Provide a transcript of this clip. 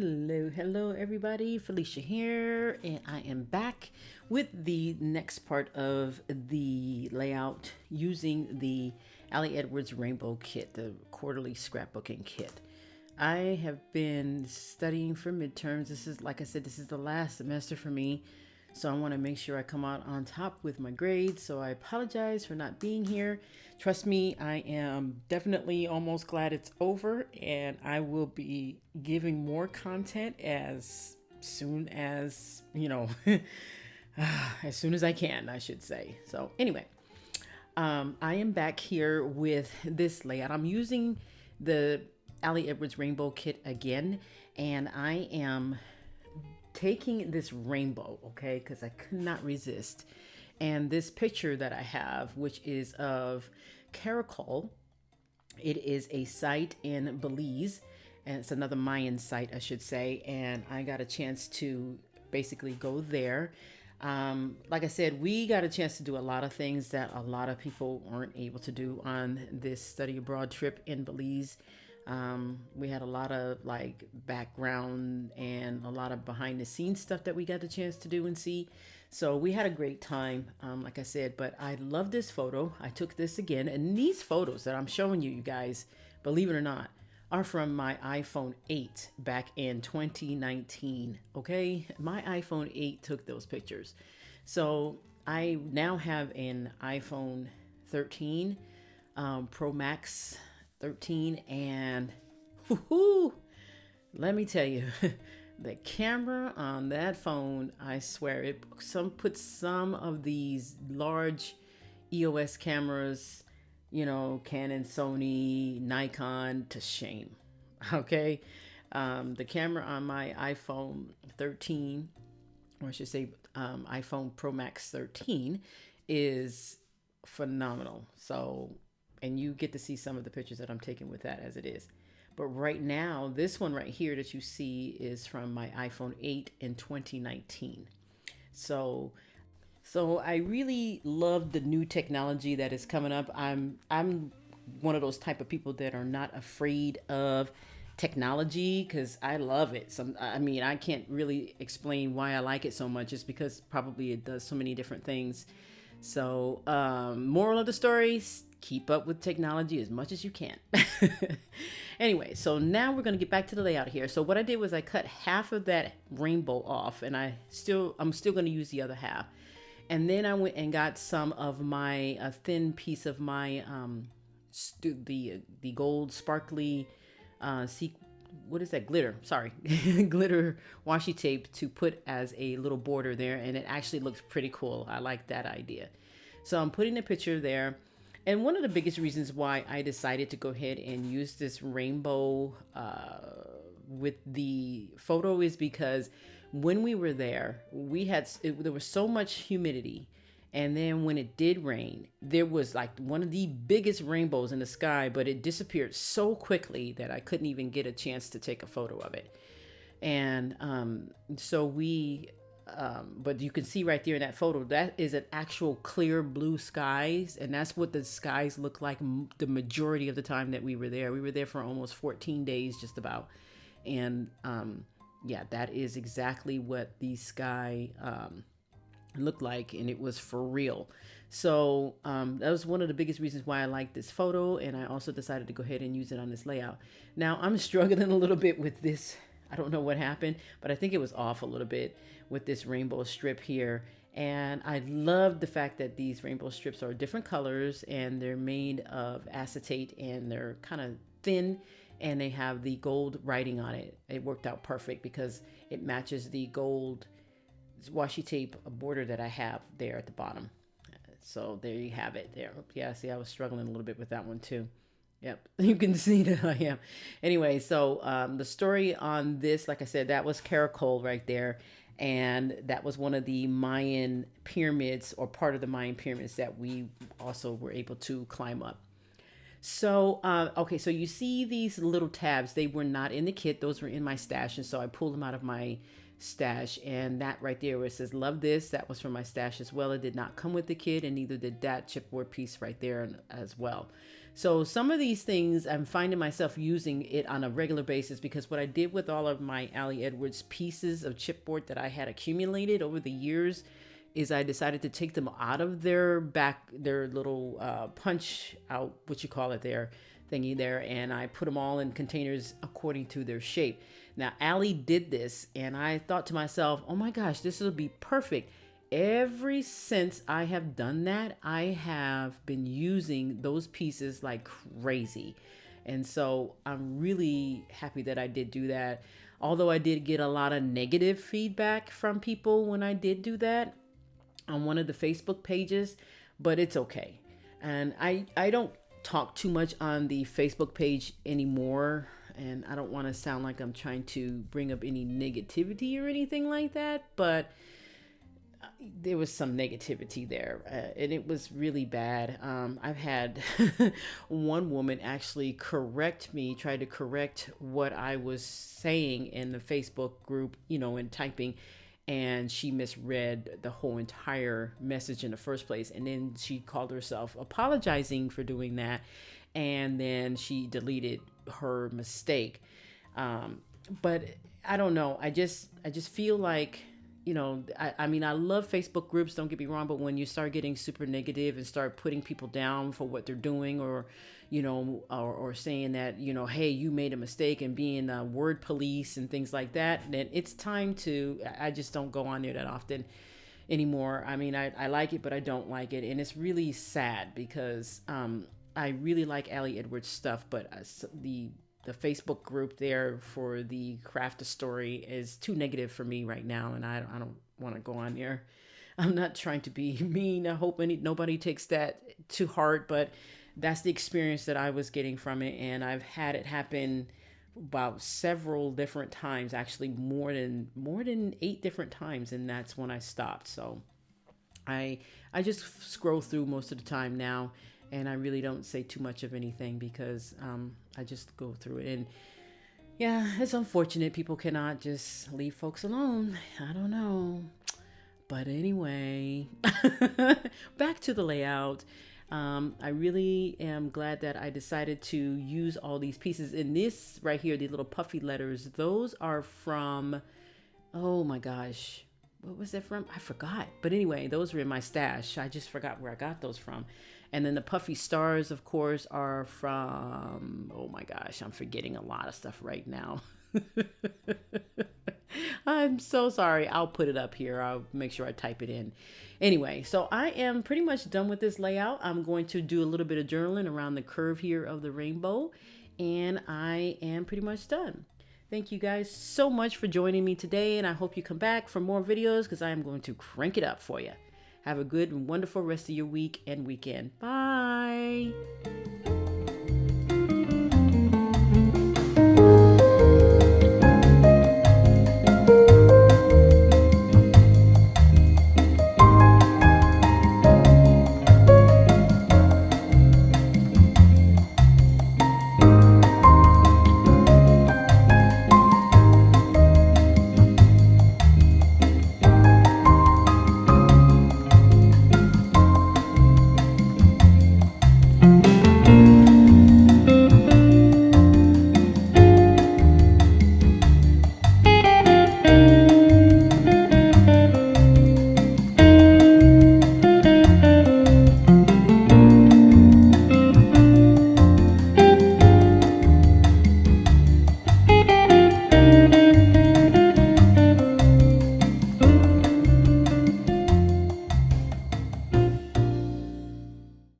Hello, everybody. Felicia here, and I am back with the next part of the layout using the Ali Edwards Rainbow Kit, the quarterly scrapbooking kit. I have been studying for midterms. This is, like I said, this is the last semester for me, so I want to make sure I come out on top with my grades. So I apologize for not being here. Trust me, I am definitely almost glad it's over, and I will be giving more content as soon as, as soon as I can, I should say. So anyway, I am back here with this layout. I'm using the Ali Edwards Rainbow Kit again, and I am taking this rainbow, okay, because I could not resist. And this picture that I have, which is of Caracol, it is a site in Belize, and it's another Mayan site, I should say, and I got a chance to basically go there. Like I said, we got a chance to do a lot of things that a lot of people weren't able to do on this study abroad trip in Belize. We had a lot of like background and a lot of behind the scenes stuff that we got the chance to do and see. So we had a great time, like I said, but I love this photo. I took this again, and these photos that I'm showing you, you guys, believe it or not, are from my iPhone 8 back in 2019. Okay, my iPhone 8 took those pictures. So I now have an iPhone 13 Pro Max 13, and whoo, let me tell you, the camera on that phone, I swear, it puts some of these large EOS cameras, Canon, Sony, Nikon, to shame. Okay, the camera on my iPhone 13, or I should say iPhone Pro Max 13, is phenomenal. So, and you get to see some of the pictures that I'm taking with that as it is. But right now, this one right here that you see is from my iPhone 8 in 2019. So I really love the new technology that is coming up. I'm one of those type of people that are not afraid of technology, because I love it. I can't really explain why I like it so much. It's because probably it does so many different things. So moral of the story, keep up with technology as much as you can. Anyway, so now we're going to get back to the layout here. So what I did was I cut half of that rainbow off, and I'm still going to use the other half. And then I went and got some of my thin piece of my the gold sparkly what is that, glitter, sorry, glitter washi tape to put as a little border there, and it actually looks pretty cool. I like that idea. So I'm putting a picture there. And one of the biggest reasons why I decided to go ahead and use this rainbow with the photo is because when we were there, there was so much humidity. And then when it did rain, there was like one of the biggest rainbows in the sky, but it disappeared so quickly that I couldn't even get a chance to take a photo of it. And but you can see right there in that photo, that is an actual clear blue skies. And that's what the skies look like the majority of the time that we were there. We were there for almost 14 days, just about. And yeah, that is exactly what the sky looked like, and it was for real. So that was one of the biggest reasons why I like this photo, and I also decided to go ahead and use it on this layout. Now I'm struggling a little bit with this. I don't know what happened, but I think it was off a little bit with this rainbow strip here. And I love the fact that these rainbow strips are different colors, and they're made of acetate, and they're kind of thin, and they have the gold writing on it. It worked out perfect because it matches the gold washi tape border that I have there at the bottom. So there you have it there. Yeah, see, I was struggling a little bit with that one too. Yep, you can see that I am. Anyway, so the story on this, like I said, that was Caracol right there. And that was one of the Mayan pyramids, or part of the Mayan pyramids, that we also were able to climb up. So, okay, so you see these little tabs. They were not in the kit. Those were in my stash. And so I pulled them out of my stash, and that right there where it says love this, that was from my stash as well. It did not come with the kit, and neither did that chipboard piece right there as well. So some of these things I'm finding myself using it on a regular basis, because what I did with all of my Ali Edwards pieces of chipboard that I had accumulated over the years is I decided to take them out of their little punch out, what you call it there, thingy there, and I put them all in containers according to their shape. Now, Ali did this, and I thought to myself, oh my gosh, this will be perfect. Ever since I have done that, I have been using those pieces like crazy. And so I'm really happy that I did do that. Although I did get a lot of negative feedback from people when I did do that on one of the Facebook pages, but it's okay. And I don't talk too much on the Facebook page anymore. And I don't want to sound like I'm trying to bring up any negativity or anything like that, but there was some negativity there, and it was really bad. I've had one woman actually try to correct what I was saying in the Facebook group, in typing, and she misread the whole entire message in the first place. And then she called herself apologizing for doing that, and then she deleted her mistake. But I don't know. I just feel like, I mean, I love Facebook groups, don't get me wrong, but when you start getting super negative and start putting people down for what they're doing, or, or saying that, hey, you made a mistake, and being a word police and things like that, then it's time I just don't go on there that often anymore. I mean, I like it, but I don't like it. And it's really sad because I really like Ali Edwards stuff, but the Facebook group there for the craft a story is too negative for me right now, and I don't want to go on there. I'm not trying to be mean. I hope nobody takes that to heart, but that's the experience that I was getting from it, and I've had it happen about several different times, actually more than 8 different times, and that's when I stopped. So I just scroll through most of the time now, and I really don't say too much of anything because I just go through it. And yeah, it's unfortunate people cannot just leave folks alone. I don't know. But anyway, back to the layout. I really am glad that I decided to use all these pieces. In this right here, these little puffy letters, those are from, oh my gosh, what was that from? I forgot. But anyway, those were in my stash. I just forgot where I got those from. And then the puffy stars, of course, are from, oh my gosh, I'm forgetting a lot of stuff right now. I'm so sorry. I'll put it up here. I'll make sure I type it in. Anyway, so I am pretty much done with this layout. I'm going to do a little bit of journaling around the curve here of the rainbow, and I am pretty much done. Thank you guys so much for joining me today, and I hope you come back for more videos because I am going to crank it up for you. Have a good and wonderful rest of your week and weekend. Bye.